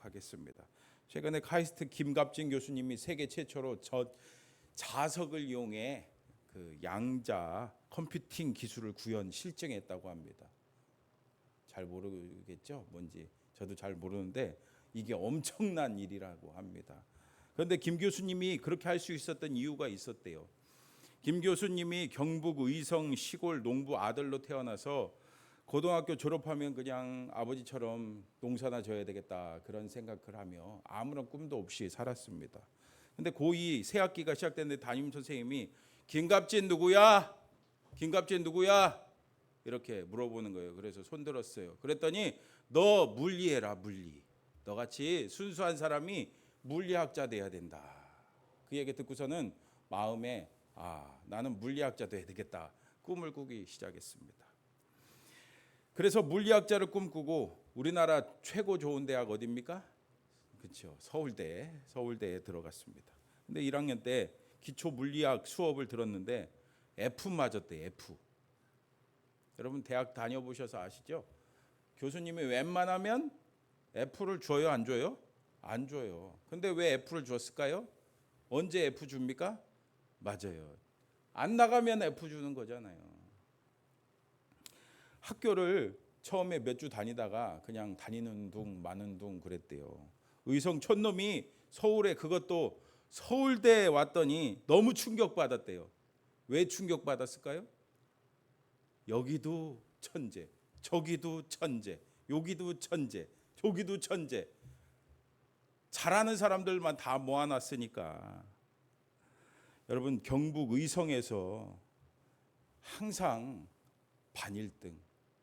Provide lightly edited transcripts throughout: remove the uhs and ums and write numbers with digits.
하겠습니다. 최근에 카이스트 김갑진 교수님이 세계 최초로 자석을 이용해 그 양자 컴퓨팅 기술을 구현 실증했다고 합니다. 잘 모르겠죠? 뭔지 저도 잘 모르는데 이게 엄청난 일이라고 합니다. 그런데 김 교수님이 그렇게 할 수 있었던 이유가 있었대요. 김 교수님이 경북 의성 시골 농부 아들로 태어나서 고등학교 졸업하면 그냥 아버지처럼 농사나 져야 되겠다 그런 생각을 하며 아무런 꿈도 없이 살았습니다. 근데 고2 새 학기가 시작됐는데 담임 선생님이 김갑진 누구야? 김갑진 누구야? 이렇게 물어보는 거예요. 그래서 손 들었어요. 그랬더니 너 물리해라 물리. 너같이 순수한 사람이 물리학자 돼야 된다. 그 얘기 듣고서는 마음에 나는 물리학자 돼야 되겠다. 꿈을 꾸기 시작했습니다. 그래서 물리학자를 꿈꾸고 우리나라 최고 좋은 대학 어디입니까? 그렇죠. 서울대에 들어갔습니다. 근데 1학년 때 기초 물리학 수업을 들었는데 F 맞았대. F. 여러분 대학 다녀보셔서 아시죠? 교수님이 웬만하면 F를 줘요, 안 줘요? 안 줘요. 근데 왜 F를 줬을까요? 언제 F 줍니까? 맞아요. 안 나가면 F 주는 거잖아요. 학교를 처음에 몇 주 다니다가 그냥 다니는 둥 마는 둥 그랬대요. 의성 촌놈이 서울에 그것도 서울대에 왔더니 너무 충격받았대요. 왜 충격받았을까요? 여기도 천재, 저기도 천재, 여기도 천재, 저기도 천재. 잘하는 사람들만 다 모아놨으니까. 여러분 경북 의성에서 항상 반 1등,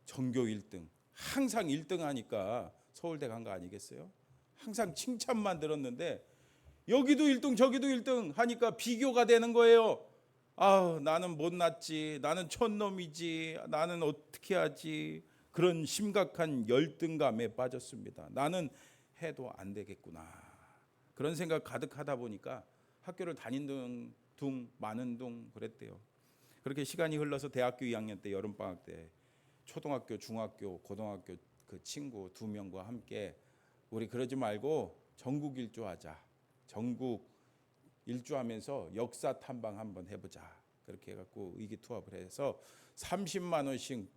전교 1등, 항상 1등 하니까 서울대 간 거 아니겠어요? 항상 칭찬만 들었는데 여기도 1등 저기도 1등 하니까 비교가 되는 거예요. 나는 못났지, 나는 촌놈이지, 나는 어떻게 하지, 그런 심각한 열등감에 빠졌습니다. 나는 해도 안 되겠구나 그런 생각 가득하다 보니까 학교를 다니는 둥 마는 둥 그랬대요. 그렇게 시간이 흘러서 대학교 2학년 때 여름방학 때 초등학교, 중학교, 고등학교 그 친구 2명과 함께 우리 그러지 말고 전국 일주하자. 전국 일주하면서 역사 탐방 한번 해보자. 그렇게 해갖고 의기투합을 해서 30만 원씩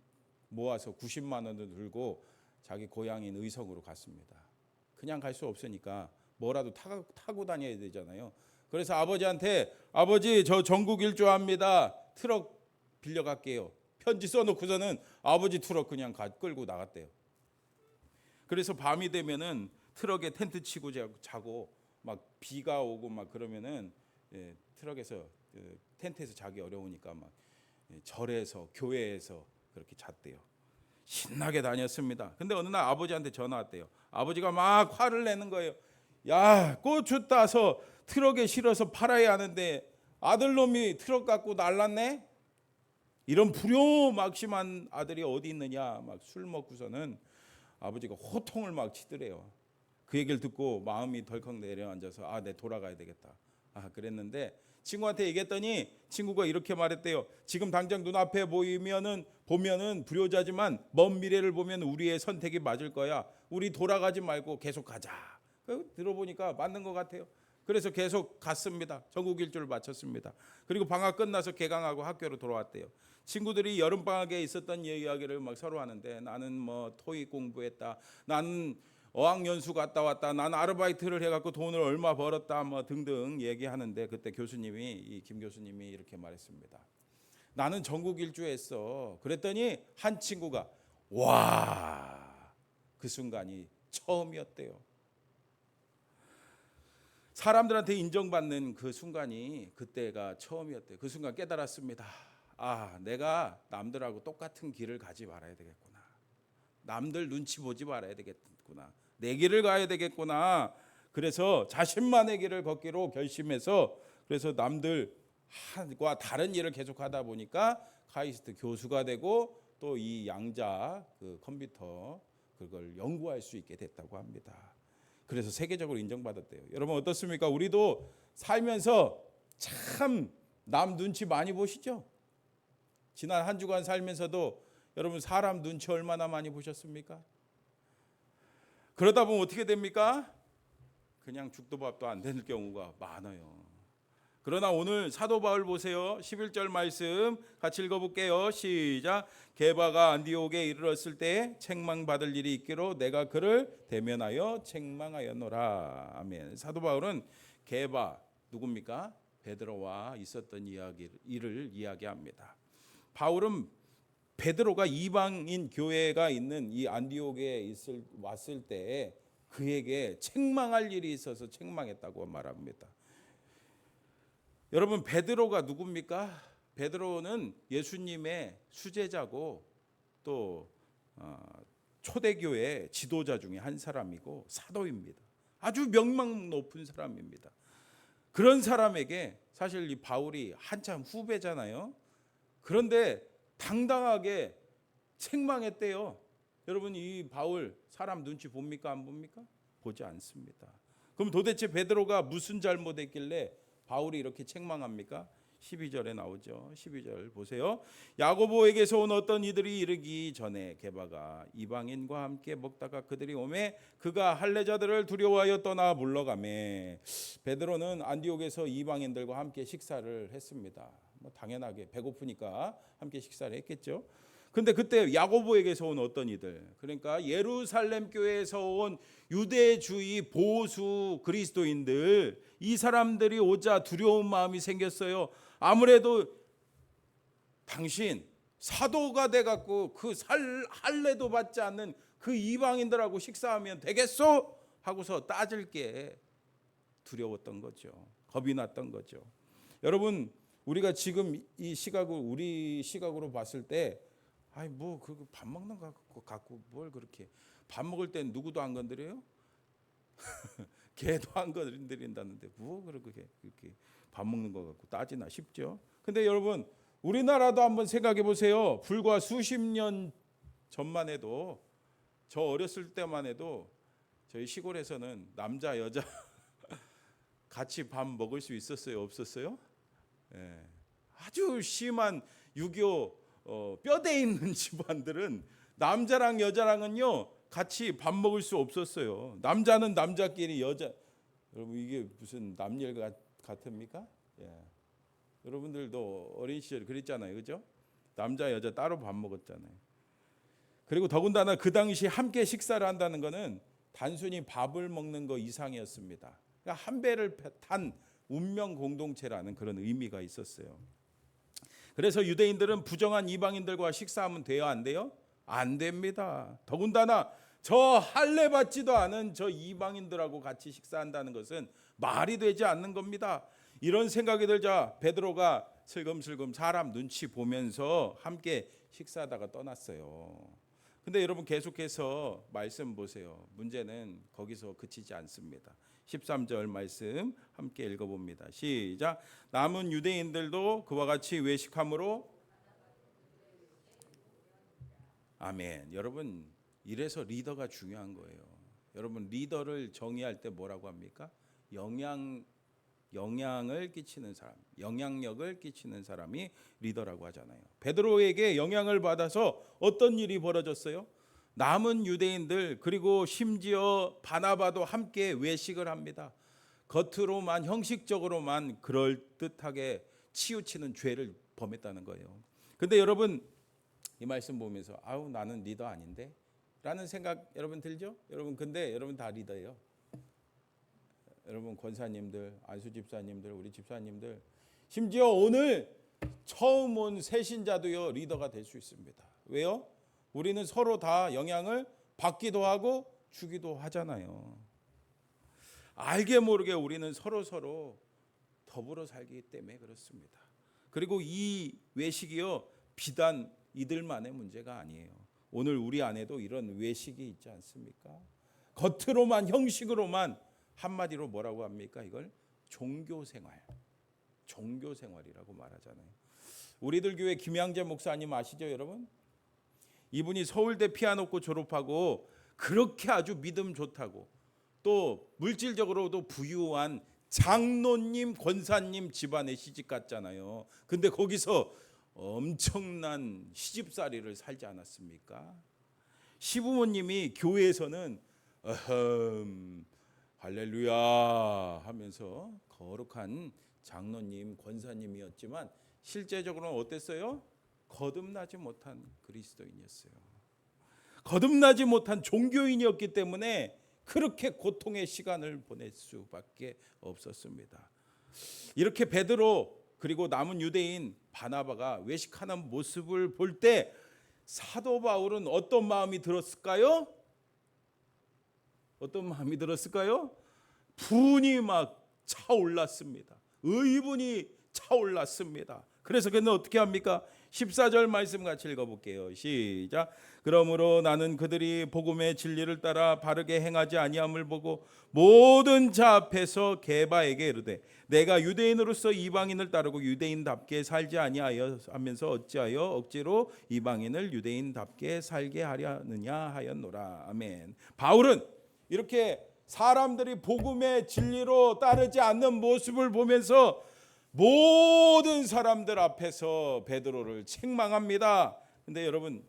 모아서 90만 원을 들고 자기 고향인 의성으로 갔습니다. 그냥 갈 수 없으니까 뭐라도 타고 다녀야 되잖아요. 그래서 아버지한테 아버지 저 전국 일주합니다. 트럭 빌려갈게요. 편지 써놓고서는 아버지 트럭 그냥 끌고 나갔대요. 그래서 밤이 되면은 트럭에 텐트 치고 자고 막 비가 오고 막 그러면은 트럭에서 텐트에서 자기 어려우니까 막 절에서 교회에서 그렇게 잤대요. 신나게 다녔습니다. 근데 어느 날 아버지한테 전화 왔대요. 아버지가 막 화를 내는 거예요. 야, 고추 따서 트럭에 실어서 팔아야 하는데 아들놈이 트럭 갖고 날랐네? 이런 불효막심한 아들이 어디 있느냐. 막 술 먹고서는 아버지가 호통을 막 치더래요. 그 얘기를 듣고 마음이 덜컥 내려앉아서 내 돌아가야 되겠다. 그랬는데 친구한테 얘기했더니 친구가 이렇게 말했대요. 지금 당장 눈앞에 보면은 불효자지만 먼 미래를 보면 우리의 선택이 맞을 거야. 우리 돌아가지 말고 계속 가자. 들어보니까 맞는 것 같아요. 그래서 계속 갔습니다. 전국 일주를 마쳤습니다. 그리고 방학 끝나서 개강하고 학교로 돌아왔대요. 친구들이 여름방학에 있었던 이야기를 막 서로 하는데 나는 뭐 토익 공부했다. 나는 어학연수 갔다 왔다. 나는 아르바이트를 해갖고 돈을 얼마 벌었다. 뭐 등등 얘기하는데 그때 이 김 교수님이 이렇게 말했습니다. 나는 전국 일주했어. 그랬더니 한 친구가 그 순간이 처음이었대요. 사람들한테 인정받는 그 순간이 그때가 처음이었대요. 그 순간 깨달았습니다. 내가 남들하고 똑같은 길을 가지 말아야 되겠구나. 남들 눈치 보지 말아야 되겠구나. 내 길을 가야 되겠구나. 그래서 자신만의 길을 걷기로 결심해서 그래서 남들과 다른 일을 계속하다 보니까 카이스트 교수가 되고 또 이 양자 그 컴퓨터 그걸 연구할 수 있게 됐다고 합니다. 그래서 세계적으로 인정받았대요. 여러분 어떻습니까? 우리도 살면서 참 남 눈치 많이 보시죠? 지난 한 주간 살면서도 여러분 사람 눈치 얼마나 많이 보셨습니까? 그러다 보면 어떻게 됩니까? 그냥 죽도 밥도 안 되는 경우가 많아요. 그러나 오늘 사도 바울 보세요. 11절 말씀 같이 읽어볼게요. 시작. 게바가 안디옥에 이르렀을 때 책망받을 일이 있기로 내가 그를 대면하여 책망하였노라. 아멘. 사도 바울은 게바 누굽니까? 베드로와 있었던 일을 이야기합니다. 바울은 베드로가 이방인 교회가 있는 이 안디옥에 왔을 때 그에게 책망할 일이 있어서 책망했다고 말합니다. 여러분, 베드로가 누굽니까? 베드로는 예수님의 수제자고 또 초대교회 지도자 중에 한 사람이고 사도입니다. 아주 명망 높은 사람입니다. 그런 사람에게 사실 이 바울이 한참 후배잖아요. 그런데 당당하게 책망했대요. 여러분, 이 바울 사람 눈치 봅니까? 안 봅니까? 보지 않습니다. 그럼 도대체 베드로가 무슨 잘못했길래 바울이 이렇게 책망합니까? 12절에 나오죠. 12절 보세요. 야고보에게서 온 어떤 이들이 이르기 전에 게바가 이방인과 함께 먹다가 그들이 오매 그가 할례자들을 두려워하여 떠나 물러가매. 베드로는 안디옥에서 이방인들과 함께 식사를 했습니다. 당연하게 배고프니까 함께 식사를 했겠죠. 근데 그때 야고보에게서 온 어떤 이들, 그러니까 예루살렘 교회에서 온 유대주의 보수 그리스도인들, 이 사람들이 오자 두려운 마음이 생겼어요. 아무래도 당신 사도가 돼갖고 그 할례도 받지 않는 그 이방인들하고 식사하면 되겠소? 하고서 따질 게 두려웠던 거죠. 겁이 났던 거죠. 여러분, 우리가 지금 이 시각을 우리 시각으로 봤을 때 아이 뭐 그 밥 먹는 거 갖고 뭘 그렇게 밥 먹을 땐 누구도 안 건드려요? 개도 안 건드린다는데 뭐 그렇게 밥 먹는 거 갖고 따지나 싶죠. 근데 여러분, 우리나라도 한번 생각해 보세요. 불과 수십 년 전만 해도, 저 어렸을 때만 해도 저희 시골에서는 남자 여자 같이 밥 먹을 수 있었어요? 없었어요? 예. 아주 심한 유교 뼈대 있는 집안들은 남자랑 여자랑은요 같이 밥 먹을 수 없었어요. 남자는 남자끼리, 여자, 여러분 이게 무슨 남일 같습니까? 예. 여러분들도 어린 시절 그랬잖아요, 그죠? 남자 여자 따로 밥 먹었잖아요. 그리고 더군다나 그 당시 함께 식사를 한다는 것은 단순히 밥을 먹는 거 이상이었습니다. 그러니까 한 배를 탄 운명 공동체라는 그런 의미가 있었어요. 그래서 유대인들은 부정한 이방인들과 식사하면 돼요, 안 돼요? 안 됩니다. 더군다나 저 할례 받지도 않은 저 이방인들하고 같이 식사한다는 것은 말이 되지 않는 겁니다. 이런 생각이 들자 베드로가 슬금슬금 사람 눈치 보면서 함께 식사하다가 떠났어요. 근데 여러분, 계속해서 말씀 보세요. 문제는 거기서 그치지 않습니다. 13절 말씀 함께 읽어봅니다. 시작. 남은 유대인들도 그와 같이 외식함으로, 아멘. 여러분, 이래서 리더가 중요한 거예요. 여러분, 리더를 정의할 때 뭐라고 합니까? 영향을 끼치는 사람, 영향력을 끼치는 사람이 리더라고 하잖아요. 베드로에게 영향을 받아서 어떤 일이 벌어졌어요? 남은 유대인들, 그리고 심지어 바나바도 함께 외식을 합니다. 겉으로만, 형식적으로만 그럴듯하게 치우치는 죄를 범했다는 거예요. 근데 여러분, 이 말씀 보면서 아우 나는 리더 아닌데 라는 생각 여러분 들죠? 여러분, 근데 여러분 다 리더예요. 여러분, 권사님들, 안수 집사님들, 우리 집사님들, 심지어 오늘 처음 온 새신자도요 리더가 될 수 있습니다. 왜요? 우리는 서로 다 영향을 받기도 하고 주기도 하잖아요. 알게 모르게 우리는 서로 더불어 살기 때문에 그렇습니다. 그리고 이 외식이요 비단 이들만의 문제가 아니에요. 오늘 우리 안에도 이런 외식이 있지 않습니까? 겉으로만, 형식으로만, 한마디로 뭐라고 합니까? 이걸 종교생활이라고 말하잖아요. 우리들 교회 김양재 목사님 아시죠, 여러분? 이분이 서울대 피아노과 졸업하고 그렇게 아주 믿음 좋다고 또 물질적으로도 부유한 장로님, 권사님 집안에 시집 갔잖아요. 근데 거기서 엄청난 시집살이를 살지 않았습니까? 시부모님이 교회에서는 어흠 할렐루야 하면서 거룩한 장로님, 권사님이었지만 실제적으로는 어땠어요? 거듭나지 못한 그리스도인이었어요. 거듭나지 못한 종교인이었기 때문에 그렇게 고통의 시간을 보낼 수밖에 없었습니다. 이렇게 베드로 그리고 남은 유대인 바나바가 외식하는 모습을 볼 때 사도 바울은 어떤 마음이 들었을까요? 어떤 마음이 들었을까요? 분이 막 차올랐습니다. 의분이 차올랐습니다. 그래서 그는 어떻게 합니까? 14절 말씀 같이 읽어볼게요. 시작. 그러므로 나는 그들이 복음의 진리를 따라 바르게 행하지 아니함을 보고 모든 자 앞에서 게바에게 이르되 내가 유대인으로서 이방인을 따르고 유대인답게 살지 아니하여 하면서 어찌하여 억지로 이방인을 유대인답게 살게 하려느냐 하였노라. 아멘. 바울은 이렇게 사람들이 복음의 진리로 따르지 않는 모습을 보면서 모든 사람들 앞에서 베드로를 책망합니다. 근데 여러분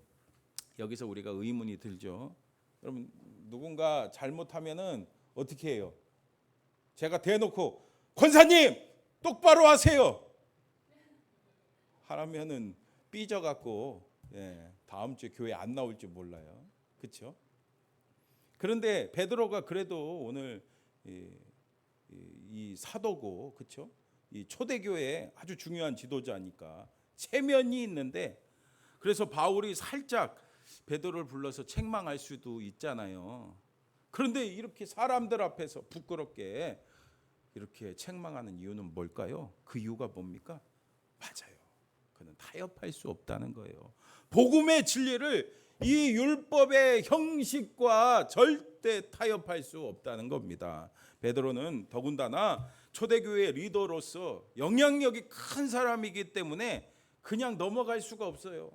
여기서 우리가 의문이 들죠. 여러분 누군가 잘못하면은 어떻게 해요? 제가 대놓고 권사님 똑바로 하세요 하라면은 삐져갖고 다음 주에 교회 안 나올지 몰라요. 그렇죠? 그런데 베드로가 그래도 오늘 이 사도고, 그렇죠? 이 초대교회의 아주 중요한 지도자니까 체면이 있는데, 그래서 바울이 살짝 베드로를 불러서 책망할 수도 있잖아요. 그런데 이렇게 사람들 앞에서 부끄럽게 이렇게 책망하는 이유는 뭘까요? 그 이유가 뭡니까? 맞아요. 그는 타협할 수 없다는 거예요. 복음의 진리를 이 율법의 형식과 절대 타협할 수 없다는 겁니다. 베드로는 더군다나 초대교회 리더로서 영향력이 큰 사람이기 때문에 그냥 넘어갈 수가 없어요.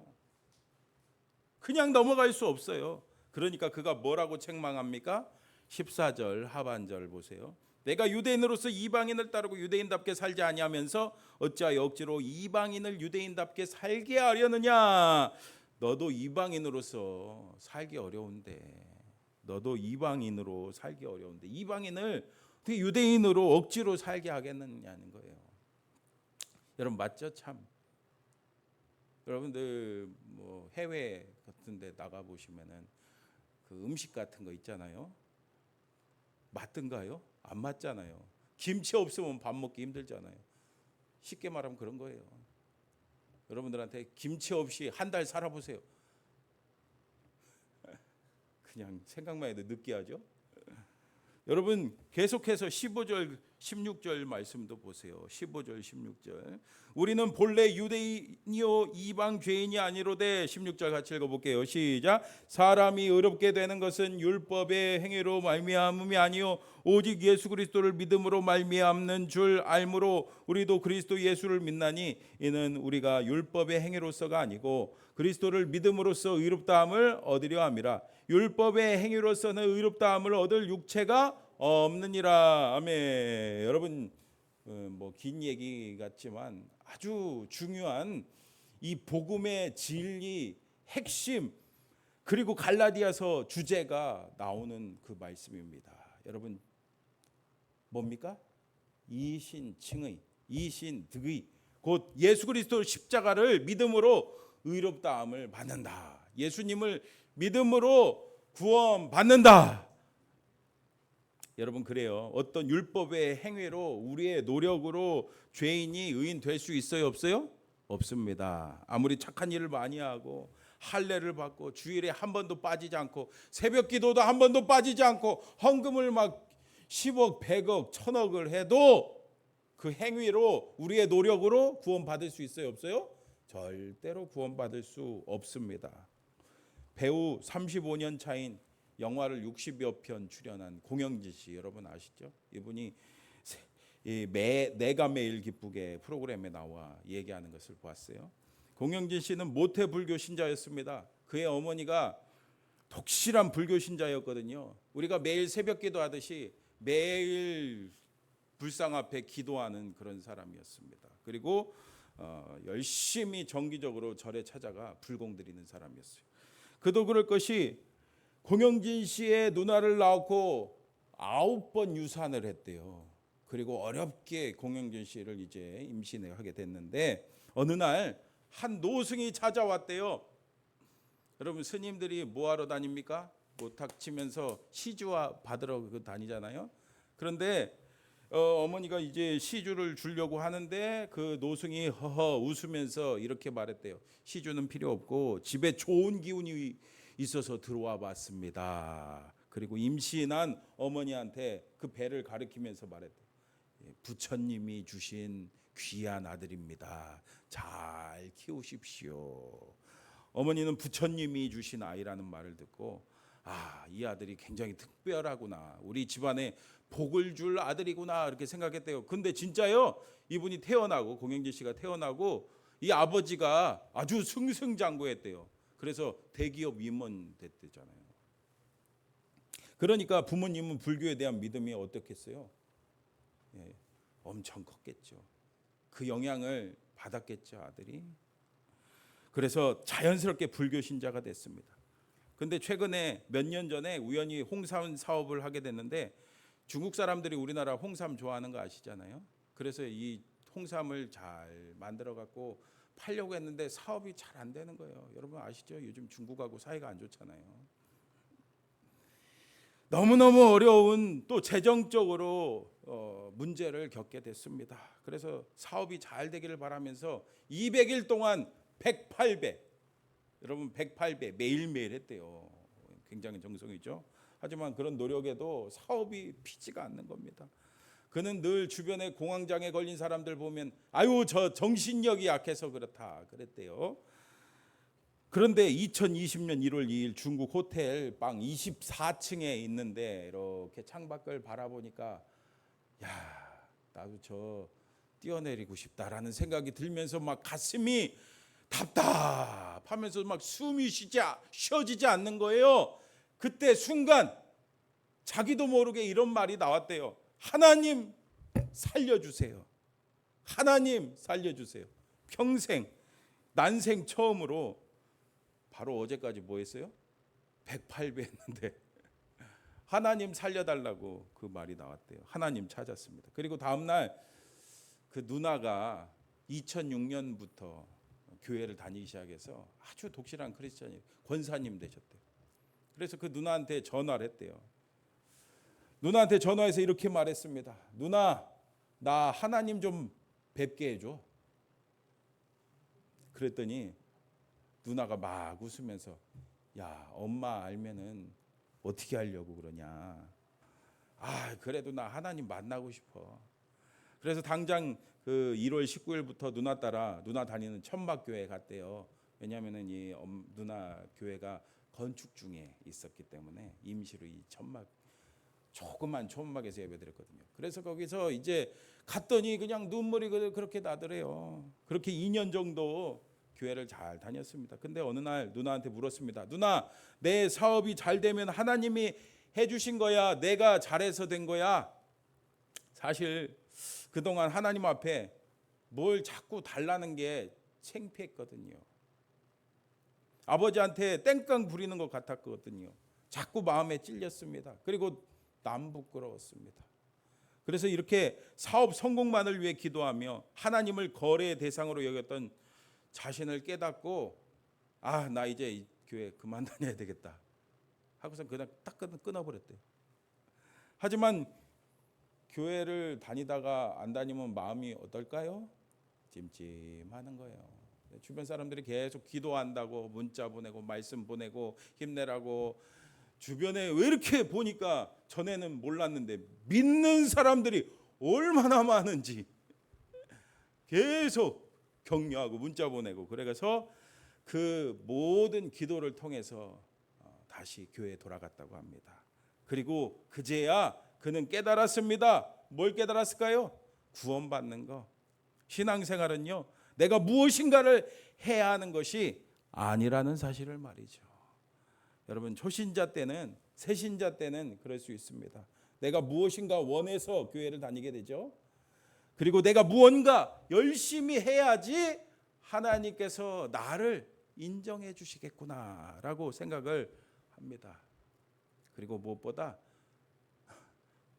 그냥 넘어갈 수 없어요. 그러니까 그가 뭐라고 책망합니까? 14절 하반절 보세요. 내가 유대인으로서 이방인을 따르고 유대인답게 살지 아니하면서 어찌하여 억지로 이방인을 유대인답게 살게 하려느냐. 너도 이방인으로서 살기 어려운데, 너도 이방인으로 살기 어려운데 이방인을 어떻게 유대인으로 억지로 살게 하겠느냐는 거예요. 여러분 맞죠? 참 여러분들 뭐 해외 같은 데 나가 보시면은 그 음식 같은 거 있잖아요. 맞든가요? 안 맞잖아요. 김치 없으면 밥 먹기 힘들잖아요. 쉽게 말하면 그런 거예요. 여러분들한테 김치 없이 한 달 살아보세요. 그냥 생각만 해도 느끼하죠. 여러분 계속해서 15절 16절 말씀도 보세요. 15절 16절. 우리는 본래 유대인이요 이방 죄인이 아니로되. 16절 같이 읽어볼게요. 시작. 사람이 의롭게 되는 것은 율법의 행위로 말미암음이 아니요 오직 예수 그리스도를 믿음으로 말미암는 줄 알므로 우리도 그리스도 예수를 믿나니 이는 우리가 율법의 행위로서가 아니고 그리스도를 믿음으로써 의롭다함을 얻으려 함이라. 율법의 행위로서는 의롭다함을 얻을 육체가 없느니라. 아멘. 여러분 뭐 긴 얘기 같지만 아주 중요한 이 복음의 진리 핵심, 그리고 갈라디아서 주제가 나오는 그 말씀입니다. 여러분 뭡니까? 이신칭의, 이신득의, 곧 예수 그리스도 십자가를 믿음으로 의롭다함을 받는다. 예수님을 믿음으로 구원받는다. 여러분 그래요. 어떤 율법의 행위로 우리의 노력으로 죄인이 의인 될 수 있어요? 없어요? 없습니다. 아무리 착한 일을 많이 하고 할례를 받고 주일에 한 번도 빠지지 않고 새벽 기도도 한 번도 빠지지 않고 헌금을 막 10억, 100억, 1000억을 해도 그 행위로 우리의 노력으로 구원받을 수 있어요? 없어요? 절대로 구원받을 수 없습니다. 배우 35년 차인 영화를 60여 편 출연한 공영진 씨 여러분 아시죠? 이분이 내가 매일 기쁘게 프로그램에 나와 얘기하는 것을 보았어요. 공영진 씨는 모태 불교 신자였습니다. 그의 어머니가 독실한 불교 신자였거든요. 우리가 매일 새벽 기도하듯이 매일 불상 앞에 기도하는 그런 사람이었습니다. 그리고 열심히 정기적으로 절에 찾아가 불공 드리는 사람이었어요. 그도 그럴 것이 공영진 씨의 누나를 낳고 9번 유산을 했대요. 그리고 어렵게 공영진 씨를 이제 임신을 하게 됐는데 어느 날 한 노승이 찾아왔대요. 여러분 스님들이 뭐하러 다닙니까? 뭐 닥치면서 시주와 받으러 다니잖아요. 그런데 어머니가 이제 시주를 주려고 하는데 그 노승이 허허 웃으면서 이렇게 말했대요. 시주는 필요 없고 집에 좋은 기운이 있어서 들어와 봤습니다. 그리고 임신한 어머니한테 그 배를 가리키면서 말했대요. 부처님이 주신 귀한 아들입니다. 잘 키우십시오. 어머니는 부처님이 주신 아이라는 말을 듣고 이 아들이 굉장히 특별하구나. 우리 집안에 복을 줄 아들이구나 이렇게 생각했대요. 근데 진짜요. 이분이 태어나고 공영진 씨가 태어나고 이 아버지가 아주 승승장구했대요. 그래서 대기업 임원 됐대잖아요. 그러니까 부모님은 불교에 대한 믿음이 어떻겠어요? 엄청 컸겠죠. 그 영향을 받았겠죠, 아들이. 그래서 자연스럽게 불교 신자가 됐습니다. 근데 최근에 몇 년 전에 우연히 홍삼 사업을 하게 됐는데 중국 사람들이 우리나라 홍삼 좋아하는 거 아시잖아요. 그래서 이 홍삼을 잘 만들어 갖고 팔려고 했는데 사업이 잘 안 되는 거예요. 여러분 아시죠? 요즘 중국하고 사이가 안 좋잖아요. 너무너무 어려운 또 재정적으로 문제를 겪게 됐습니다. 그래서 사업이 잘 되기를 바라면서 200일 동안 108배, 여러분 108배 매일매일 했대요. 굉장히 정성이죠. 하지만 그런 노력에도 사업이 피지가 않는 겁니다. 그는 늘 주변에 공황장애 걸린 사람들 보면 아유 저 정신력이 약해서 그렇다 그랬대요. 그런데 2020년 1월 2일 중국 호텔 방 24층에 있는데 이렇게 창밖을 바라보니까 야 나도 저 뛰어내리고 싶다라는 생각이 들면서 막 가슴이 답답하면서 막 숨이 쉬어지지 않는 거예요. 그때 순간 자기도 모르게 이런 말이 나왔대요. 하나님 살려주세요. 하나님 살려주세요. 평생 난생 처음으로 바로 어제까지 뭐 했어요? 108배 했는데 하나님 살려달라고 그 말이 나왔대요. 하나님 찾았습니다. 그리고 다음날 그 누나가 2006년부터 교회를 다니기 시작해서 아주 독실한 크리스찬이 권사님 되셨대요. 그래서 그 누나한테 전화를 했대요. 누나한테 전화해서 이렇게 말했습니다. 누나 나 하나님 좀 뵙게 해줘. 그랬더니 누나가 막 웃으면서 야 엄마 알면은 어떻게 하려고 그러냐. 그래도 나 하나님 만나고 싶어. 그래서 당장 그 1월 19일부터 누나 따라 누나 다니는 천막교회 갔대요. 왜냐하면은 이 누나 교회가 건축 중에 있었기 때문에 임시로 이 조그만 천막에서 예배드렸거든요. 그래서 거기서 이제 갔더니 그냥 눈물이 그렇게 나더래요. 그렇게 2년 정도 교회를 잘 다녔습니다. 근데 어느 날 누나한테 물었습니다. 누나, 내 사업이 잘 되면 하나님이 해주신 거야? 내가 잘해서 된 거야? 사실 그동안 하나님 앞에 뭘 자꾸 달라는 게 창피했거든요. 아버지한테 땡깡 부리는 것 같았거든요. 자꾸 마음에 찔렸습니다. 그리고 남 부끄러웠습니다. 그래서 이렇게 사업 성공만을 위해 기도하며 하나님을 거래의 대상으로 여겼던 자신을 깨닫고 나 이제 이 교회 그만 다녀야 되겠다 하고서 그냥 딱 끊어버렸대요. 하지만 교회를 다니다가 안 다니면 마음이 어떨까요? 찜찜하는 거예요. 주변 사람들이 계속 기도한다고 문자 보내고 말씀 보내고 힘내라고 주변에 왜 이렇게 보니까 전에는 몰랐는데 믿는 사람들이 얼마나 많은지 계속 격려하고 문자 보내고 그래서 그 모든 기도를 통해서 다시 교회에 돌아갔다고 합니다. 그리고 그제야 그는 깨달았습니다. 뭘 깨달았을까요? 구원받는 거. 신앙생활은요, 내가 무엇인가를 해야 하는 것이 아니라는 사실을 말이죠. 여러분 초신자 때는 새신자 때는 그럴 수 있습니다. 내가 무엇인가 원해서 교회를 다니게 되죠. 그리고 내가 무언가 열심히 해야지 하나님께서 나를 인정해 주시겠구나라고 생각을 합니다. 그리고 무엇보다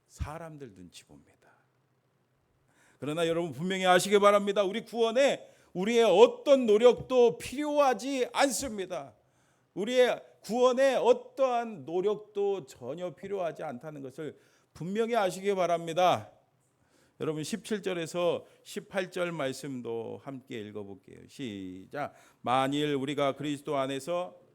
사람들 눈치 봅니다. 그러나 여러분 분명히 아시기 바랍니다. 우리 구원에 우리의 어떤 노력도 필요하지 않습니다. 우리의 구원에 어떠한 노력도 전혀 필요하지 않다는 것을 분명히 아시기 바랍니다. 여러분 17절에서 18절 말씀도 함께 읽어볼게요. 시작. 만일 우리가 그리스도 안에서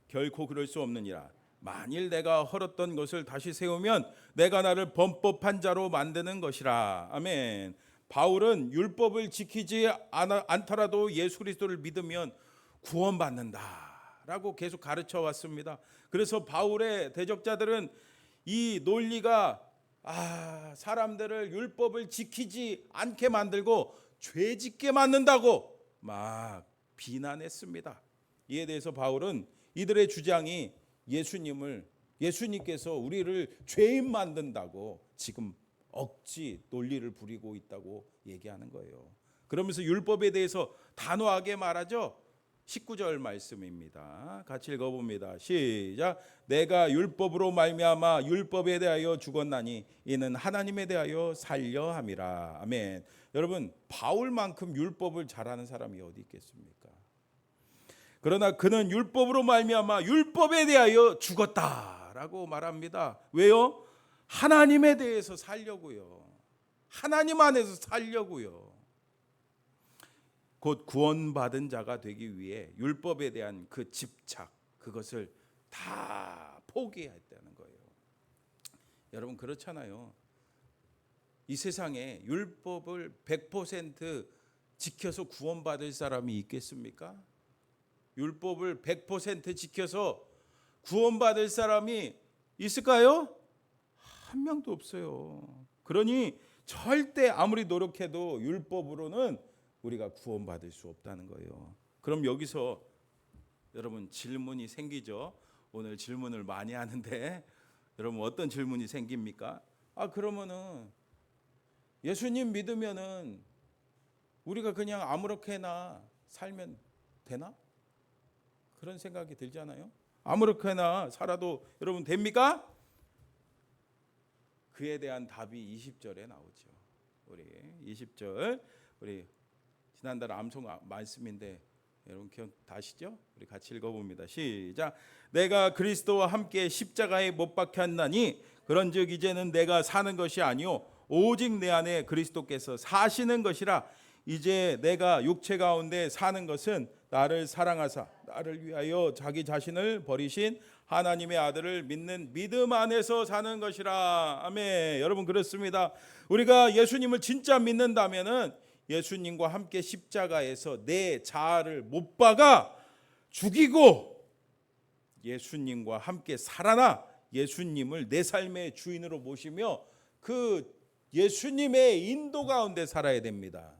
결코 그럴 수 없느니라. 만일 내가 헐었던 것을 다시 세우면 내가 나를 범법한 자로 만드는 것이라. 아멘. 바울은 율법을 지키지 않더라도 예수 그리스도를 믿으면 구원받는다라고 계속 가르쳐 왔습니다. 그래서 바울의 대적자들은 이 논리가 사람들을 율법을 지키지 않게 만들고 죄짓게 만든다고 막 비난했습니다. 이에 대해서 바울은 이들의 주장이 예수님께서 우리를 죄인 만든다고 지금 억지 논리를 부리고 있다고 얘기하는 거예요. 그러면서 율법에 대해서 단호하게 말하죠. 19절 말씀입니다. 같이 읽어봅니다. 시작. 내가 율법으로 말미암아 율법에 대하여 죽었나니 이는 하나님에 대하여 살려 함이라. 아멘. 여러분 바울만큼 율법을 잘하는 사람이 어디 있겠습니까? 그러나 그는 율법으로 말미암아 율법에 대하여 죽었다라고 말합니다. 왜요? 하나님에 대해서 살려고요. 하나님 안에서 살려고요. 곧 구원받은 자가 되기 위해 율법에 대한 그 집착, 그것을 다 포기했다는 거예요. 여러분 그렇잖아요. 이 세상에 율법을 100% 지켜서 구원받을 사람이 있겠습니까? 율법을 100% 지켜서 구원받을 사람이 있을까요? 한 명도 없어요. 그러니 절대 아무리 노력해도 율법으로는 우리가 구원받을 수 없다는 거예요. 그럼 여기서 여러분 질문이 생기죠. 오늘 질문을 많이 하는데 여러분 어떤 질문이 생깁니까? 그러면은 예수님 믿으면은 우리가 그냥 아무렇게나 살면 되나? 그런 생각이 들잖아요. 아무렇게나 살아도 여러분 됩니까? 그에 대한 답이 20절에 나오죠. 우리 20절 우리 지난달 암송 말씀인데 여러분 기억나시죠? 우리 같이 읽어봅니다. 시작. 내가 그리스도와 함께 십자가에 못 박혔나니 그런즉 이제는 내가 사는 것이 아니요 오직 내 안에 그리스도께서 사시는 것이라. 이제 내가 육체 가운데 사는 것은 나를 사랑하사 나를 위하여 자기 자신을 버리신 하나님의 아들을 믿는 믿음 안에서 사는 것이라. 아멘. 여러분 그렇습니다. 우리가 예수님을 진짜 믿는다면은 예수님과 함께 십자가에서 내 자아를 못 박아 죽이고 예수님과 함께 살아나 예수님을 내 삶의 주인으로 모시며 그 예수님의 인도 가운데 살아야 됩니다.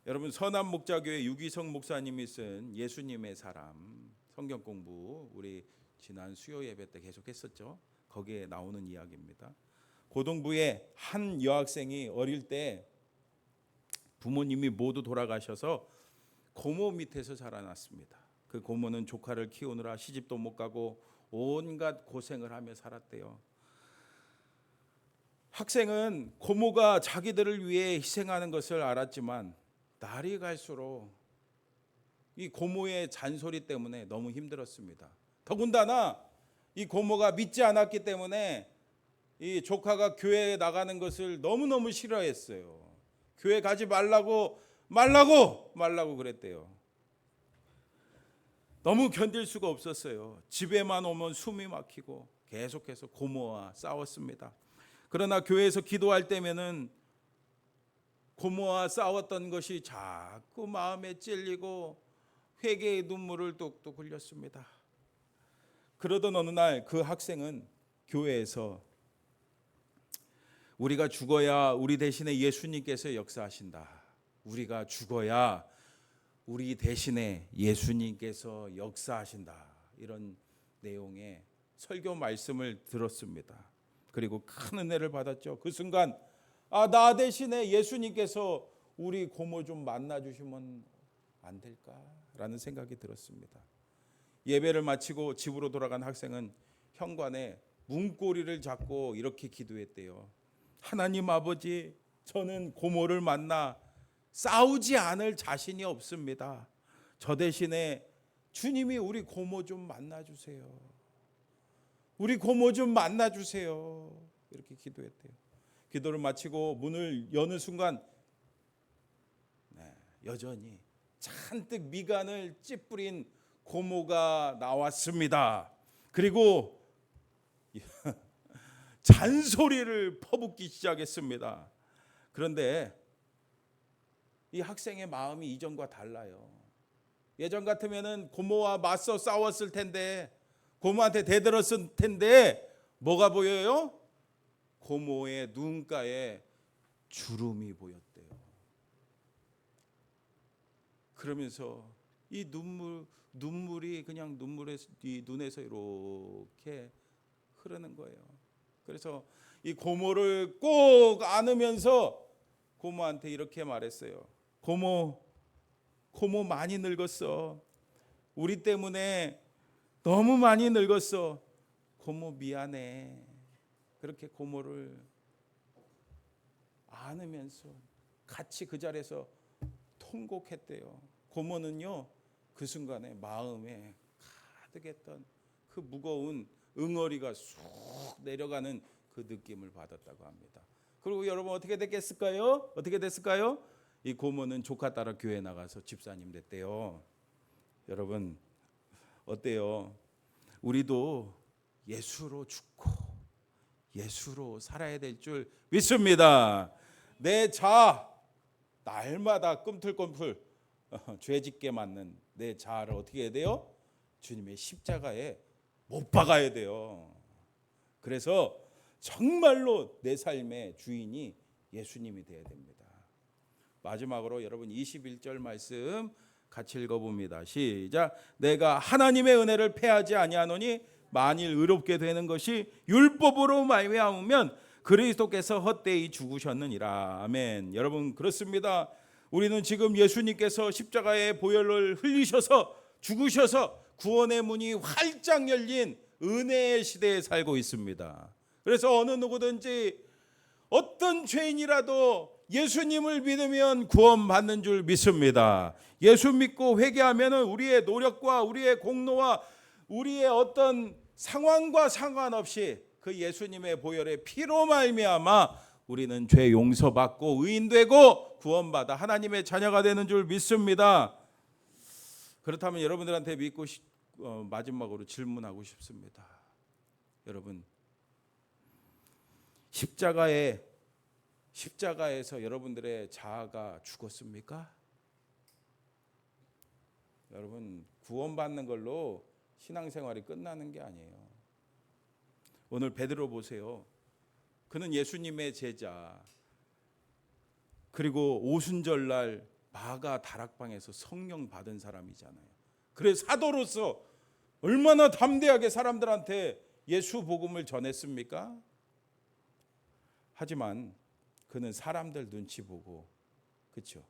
여러분 선한목자교회 유기성 목사님이 쓴 예수님의 사람 성경 공부 우리 지난 수요 예배 때 계속했었죠. 거기에 나오는 이야기입니다. 고등부의 한 여학생이 어릴 때 부모님이 모두 돌아가셔서 고모 밑에서 자라났습니다. 그 고모는 조카를 키우느라 시집도 못 가고 온갖 고생을 하며 살았대요. 학생은 고모가 자기들을 위해 희생하는 것을 알았지만 날이 갈수록 이 고모의 잔소리 때문에 너무 힘들었습니다. 더군다나 이 고모가 믿지 않았기 때문에 이 조카가 교회에 나가는 것을 너무너무 싫어했어요. 교회 가지 말라고 그랬대요. 너무 견딜 수가 없었어요. 집에만 오면 숨이 막히고 계속해서 고모와 싸웠습니다. 그러나 교회에서 기도할 때면은 고모와 싸웠던 것이 자꾸 마음에 찔리고 회개의 눈물을 뚝뚝 흘렸습니다. 그러던 어느 날 그 학생은 교회에서 우리가 죽어야 우리 대신에 예수님께서 역사하신다. 우리가 죽어야 우리 대신에 예수님께서 역사하신다. 이런 내용의 설교 말씀을 들었습니다. 그리고 큰 은혜를 받았죠. 그 순간 나 대신에 예수님께서 우리 고모 좀 만나주시면 안 될까라는 생각이 들었습니다. 예배를 마치고 집으로 돌아간 학생은 현관에 문고리를 잡고 이렇게 기도했대요. 하나님 아버지, 저는 고모를 만나 싸우지 않을 자신이 없습니다. 저 대신에 주님이 우리 고모 좀 만나주세요. 우리 고모 좀 만나주세요. 이렇게 기도했대요. 기도를 마치고 문을 여는 순간 여전히 잔뜩 미간을 찌푸린 고모가 나왔습니다. 그리고 잔소리를 퍼붓기 시작했습니다. 그런데 이 학생의 마음이 이전과 달라요. 예전 같으면은 고모와 맞서 싸웠을 텐데, 고모한테 대들었을 텐데, 뭐가 보여요? 고모의 눈가에 주름이 보였대요. 그러면서 이 눈물이 그냥 이 눈에서 이렇게 흐르는 거예요. 그래서 이 고모를 꼭 안으면서 고모한테 이렇게 말했어요. 고모 많이 늙었어. 우리 때문에 너무 많이 늙었어. 고모 미안해. 그렇게 고모를 안으면서 같이 그 자리에서 통곡했대요. 고모는요, 그 순간에 마음에 가득했던 그 무거운 응어리가 쑥 내려가는 그 느낌을 받았다고 합니다. 그리고 여러분 어떻게 됐을까요? 어떻게 됐을까요? 이 고모는 조카 따라 교회 나가서 집사님 됐대요. 여러분 어때요? 우리도 예수로 죽고 예수로 살아야 될 줄 믿습니다. 내 자 날마다 꿈틀꿈틀 죄짓게 맞는 내 자아를 어떻게 해야 돼요? 주님의 십자가에 못 박아야 돼요. 그래서 정말로 내 삶의 주인이 예수님이 되어야 됩니다. 마지막으로 여러분 21절 말씀 같이 읽어봅니다. 시작. 내가 하나님의 은혜를 패하지 아니하노니 만일 의롭게 되는 것이 율법으로 말미암으면 그리스도께서 헛되이 죽으셨느니라. 아멘. 여러분 그렇습니다. 우리는 지금 예수님께서 십자가의 보혈을 흘리셔서 죽으셔서 구원의 문이 활짝 열린 은혜의 시대에 살고 있습니다. 그래서 어느 누구든지 어떤 죄인이라도 예수님을 믿으면 구원받는 줄 믿습니다. 예수 믿고 회개하면 우리의 노력과 우리의 공로와 우리의 어떤 상황과 상관없이 그 예수님의 보혈의 피로 말미암아 우리는 죄 용서받고 의인되고 구원받아 하나님의 자녀가 되는 줄 믿습니다. 그렇다면 여러분들한테 마지막으로 질문하고 싶습니다. 여러분 십자가에서 여러분들의 자아가 죽었습니까? 여러분 구원받는 걸로 신앙생활이 끝나는 게 아니에요. 오늘 베드로 보세요. 그는 예수님의 제자, 그리고 오순절날 마가 다락방에서 성령 받은 사람이잖아요. 그래서 사도로서 얼마나 담대하게 사람들한테 예수 복음을 전했습니까? 하지만 그는 사람들 눈치 보고, 그렇죠?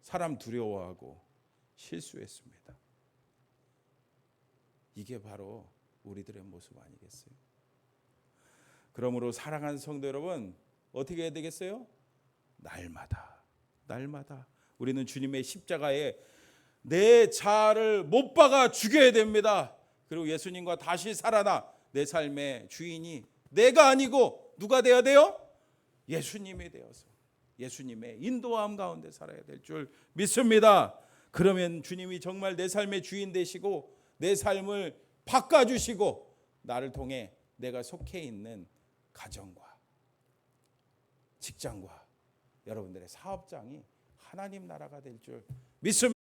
사람 두려워하고 실수했습니다. 이게 바로 우리들의 모습 아니겠어요? 그러므로 사랑하는 성도 여러분, 어떻게 해야 되겠어요? 날마다 우리는 주님의 십자가에 내 자아를 못 박아 죽여야 됩니다. 그리고 예수님과 다시 살아나 내 삶의 주인이 내가 아니고 누가 되어야 돼요? 예수님이 되어서 예수님의 인도함 가운데 살아야 될 줄 믿습니다. 그러면 주님이 정말 내 삶의 주인 되시고 내 삶을 바꿔주시고 나를 통해 내가 속해 있는 가정과 직장과 여러분들의 사업장이 하나님 나라가 될 줄 믿습니다.